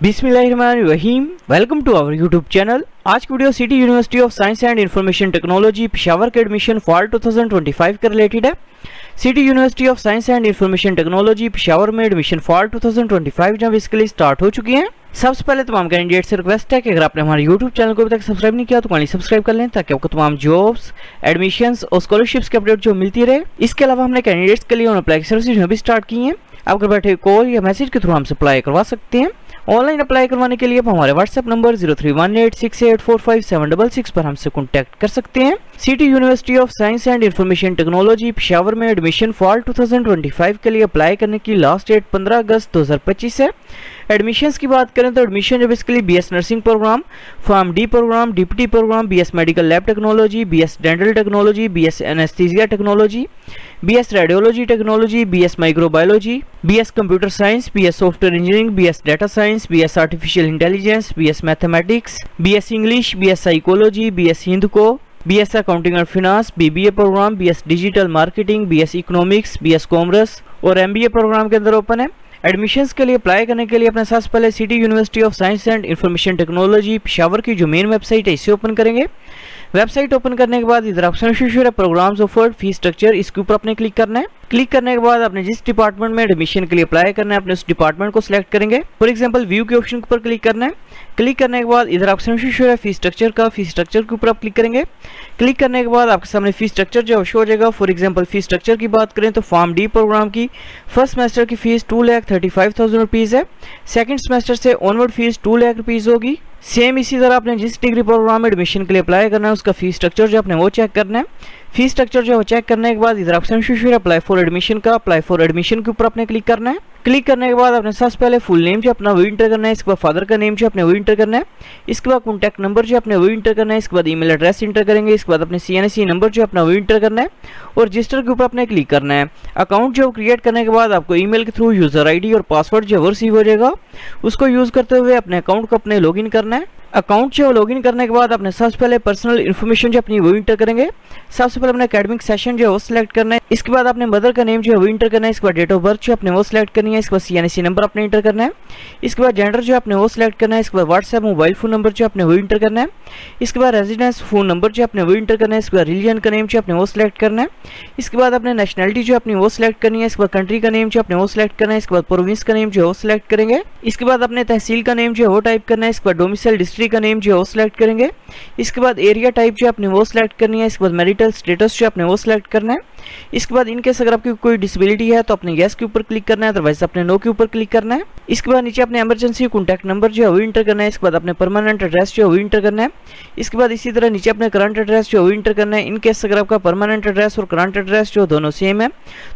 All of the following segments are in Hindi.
बिस्मिल्लाहिर्रहमानिर्रहीम। Welcome to our YouTube channel. आज की video City University of Science and Information Technology Peshawar के एडमिशन फॉल 2025 के रिलेटेड है। City University of Science and Information Technology Peshawar में एडमिशन फॉल 2025 जब इसके लिए स्टार्ट हो चुकी हैं। सबसे पहले तमाम कैंडिडेट से रिक्वेस्ट है कि अगर आपने हमारे यूट्यूब चैनल को अभी तक सब्सक्राइब नहीं किया तो काइंडली सब्सक्राइब कर लें ताकि आपको तमाम जॉब्स, एडमिशंस और स्कॉलरशिप्स की अपडेट जो मिलती रहे। इसके अलावा हमने कैंडिडेट्स के लिए ऑन अप्लाई सर्विसेज भी स्टार्ट की हैं। आप घर बैठे कॉल या मैसेज के थ्रू हमसे अप्लाई करवा सकते हैं। ऑनलाइन अप्लाई करवाने के लिए आप हमारे व्हाट्सएप नंबर 0318684576 पर हमसे कॉन्टैक्ट कर सकते हैं। City University of Science and Information Technology Peshawar में एडमिशन फॉल 2025 के लिए अप्लाई करने की लास्ट डेट 15 अगस्त 2025 है। एडमिशंस की बात करें तो एडमिशन जब इसके लिए BS nursing programme, pharm D programme, DPT programme, BS medical lab technology, BS dental technology, BS anaesthesia technology, BS radiology technology, BS microbiology, BS computer science, BS software engineering, BS data science, BS artificial intelligence, BS mathematics, BS English, BS psychology, BS Hindko, BS accounting and finance, BBA programme, BS digital marketing, BS economics, BS commerce और एमबीए प्रोग्राम के अंदर ओपन है। एडमिशंस के लिए अप्लाई करने के लिए अपने साथ पहले city University of Science and Information Technology Peshawar की जो मेन वेबसाइट है इसे ओपन करेंगे। वेबसाइट ओपन करने के बाद इधर ऑप्शन शो है प्रोग्राम्स ऑफर्ड, फी स्ट्रक्चर, इसके ऊपर अपने क्लिक करना है। क्लिक करने के बाद आपने जिस डिपार्टमेंट में एडमिशन के लिए अप्लाई करना है अपने उस डिपार्टमेंट को सिलेक्ट करेंगे। फॉर एग्जांपल व्यू के ऑप्शन के ऊपर क्लिक करना है। क्लिक करने के बाद इधर ऑप्शन शो है फी स्ट्रक्चर का, फी स्ट्रक्चर के ऊपर आप क्लिक करेंगे। क्लिक करने के बाद आपके सामने फी स्ट्रक्चर जो शो हो जाएगा। फॉर एग्जांपल फी स्ट्रक्चर की बात करें तो फॉर्म डी प्रोग्राम की फर्स्ट सेमेस्टर की फीस 2,35,000 रुपीज़ है। सेकंड सेमेस्टर से ऑनवर्ड फीस 2 लाख रुपीज़ होगी। सेम इसी तरह आपने जिस डिग्री प्रोग्राम में एडमिशन के लिए अप्लाई करना है उसका फी स्ट्रक्चर जो आपने वो चेक करना है। फी स्ट्रक्चर जो चेक करने के बाद इधर ऑप्शन शो है अप्लाई फॉर एडमिशन का, अप्लाई फॉर एडमिशन के ऊपर आपने क्लिक करना है। क्लिक करने के बाद आपने सबसे पहले फुल नेम जो अपना वो इंटर करना है, इसके बाद फादर का नेम जो अपने वो इंटर करना है, इसके बाद कॉन्टैक्ट नंबर जो अपने वो इंटर करना है, इसके बाद ईमेल एड्रेस इंटर करेंगे, इसके बाद अपने CNSE नंबर जो अपना वो इंटर करना है और रजिस्टर के ऊपर अपने क्लिक करना है। अकाउंट जो क्रिएट करने के बाद आपको ईमेल के थ्रू यूजर ID और पासवर्ड जो रिसीव हो जाएगा उसको यूज करते हुए अपने अकाउंट को अपने लॉगिन करना है। अकाउंट जो लॉगिन करने के बाद अपने सबसे पहले पर्सनल इन्फॉर्मेशन जो अपनी वो इंटर करेंगे। सबसे पहले अपने एकेडमिक सेशन जो है वो सिलेक्ट करना है, इसके बाद अपने मदर का नेम जो है वो इंटर करना है, इसके बाद डेट ऑफ बर्थ जो अपने वो सिलेक्ट करनी है, इसके बाद CNSE नंबर अपने इंटर करना है, इसके बाद जेंडर जो अपने वो सिलेक्ट करना है, इसके बाद व्हाट्सएप मोबाइल फोन नंबर जो अपने वो इंटर करना है, इसके बाद रेजिडेंस फोन नंबर जो अपने वो इंटर करना है, इसके बाद रिलीजन का नेम जो अपने वो सिलेक्ट करना है, इसके बाद अपने नेशनलिटी जो अपनी वो सिलेक्ट करनी है, इसके बाद कंट्री का नेम जो अपने वो सिलेक्ट करना है, इसके बाद प्रोविंस का नेम जो वो सिलेक्ट करेंगे, इसके बाद अपने तहसील का नेम जो है वो टाइप करना है, इसके बाद डोमिसाइल डिस्ट्रिक्ट का नेम जो है वो सिलेक्ट करेंगे, इसके बाद एरिया टाइप जो अपने वो सिलेक्ट करनी है, इसके बाद मैरिटल स्टेटस जो अपने वो सिलेक्ट करना है, इसके बाद इनकेस अगर आपकी कोई डिसेबिलिटी है तो अपने यस के ऊपर क्लिक करना है, अदरवाइज अपने नो के ऊपर क्लिक करना है। इसके बाद नीचे अपने इमरजेंसी कॉन्टैक्ट नंबर जो है वो इंटर करना है, इसके बाद अपने परमानेंट एड्रेस जो है वो इंटर करना है, इसके बाद इसी तरह नीचे अपने करंट एड्रेस जो है वो इंटर करना है। इनकेस अगर आपका परमानेंट एड्रेस और करंट एड्रेस जो दोनों सेम है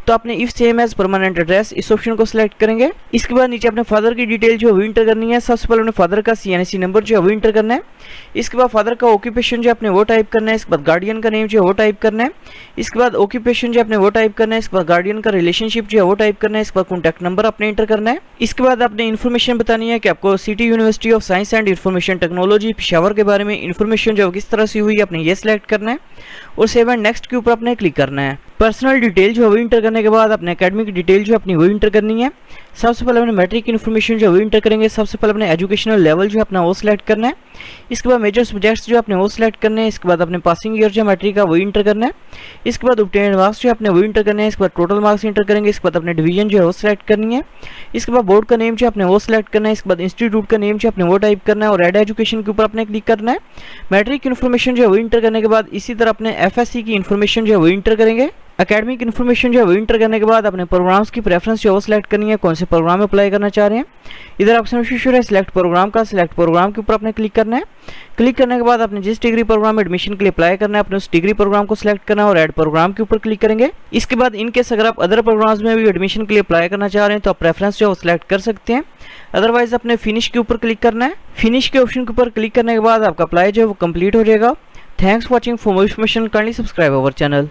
तो आपने if same as permanent address इस ऑप्शन को सिलेक्ट करेंगे। इसके बाद नीचे अपने फादर की डिटेल जो है वो इंटर करनी है। सबसे पहले अपने फादर का CNSE नंबर जो है वो इंटर करना है, इसके बाद फादर का ऑक्यूपेशन जो अपने वो टाइप करना है, इसके बाद गार्डियन का नेम जो है वो टाइप करना है, इसके बाद ऑक्यूपेशन जो अपने वो टाइप करना है, इसके बाद गार्डियन का रिलेशनशिप जो है वो टाइप करना है, इसके बाद कॉन्टैक्ट नंबर अपने इंटर करना है। इसके बाद आपने इन्फॉर्मेशन बतानी है कि आपको city University of Science and Information Technology Peshawar के बारे में इन्फॉर्मेशन जो किस तरह से हुई आपने ये सिलेक्ट करना है और सेव एंड नेक्स्ट के ऊपर अपने क्लिक करना है। पर्सनल डिटेल जो है वो इंटर करने के बाद अपने एकेडमिक डिटेल जो अपनी वो इंटर करनी है। सबसे पहले अपने मैट्रिक इन्फॉर्मेशन जो वो इंटर करेंगे। सबसे पहले अपने एजुकेशनल लेवल जो अपना वो सिलेक्ट करना है, इसके बाद मेजर सब्जेक्ट्स जो अपने वो सिलेक्ट करने हैं, इसके बाद अपने पासिंग ईयर जो मैट्रिक का वो इंटर करना है, इसके बाद ऑब्टेन्ड मार्क्स जो अपने वो इंटर करने हैं, इसके बाद टोटल मार्क्स इंटर करेंगे, इसके बाद अपने डिवीजन जो है वो सिलेक्ट करनी है, इसके बाद बोर्ड का नेम जो अपने वो सिलेक्ट करना है, इसके बाद इंस्टीट्यूट का नेम जो अपने वो टाइप करना है और एड एजुकेशन के ऊपर अपने क्लिक करना है। मैट्रिक इन्फॉर्मेशन जो है वो इंटर करने के बाद इसी तरह अपने FSC की इन्फॉर्मेशन जो है वो इंटर करेंगे। एकेडमिक इन्फॉर्मेशन जो है वो इंटर करने के बाद अपने प्रोग्राम्स की प्रेफरेंस जो है वो सिलेक्ट करनी है, कौन से प्रोग्राम में अप्लाई करना चाह रहे हैं। इधर ऑप्शन शो है सिलेक्ट प्रोग्राम का, सिलेक्ट प्रोग्राम के ऊपर अपने क्लिक करना है। क्लिक करने के बाद अपने जिस डिग्री प्रोग्राम में एडमिशन के लिए अप्लाई करना है अपने उस डिग्री प्रोग्राम को सिलेक्ट करना है और ऐड प्रोग्राम के ऊपर क्लिक करेंगे। इसके बाद इनकेस अगर आप अदर प्रोग्राम्स में भी एडमिशन के लिए अप्लाई करना चाह रहे हैं तो आप प्रेफरेंस जो है वो सिलेक्ट कर सकते हैं, अदरवाइज अपने फिनिश के ऊपर क्लिक करना है। फिनिश के ऑप्शन के ऊपर क्लिक करने के बाद आपका अप्लाई जो है वो कंप्लीट हो जाएगा। Thanks for watching. For more information kindly subscribe our channel.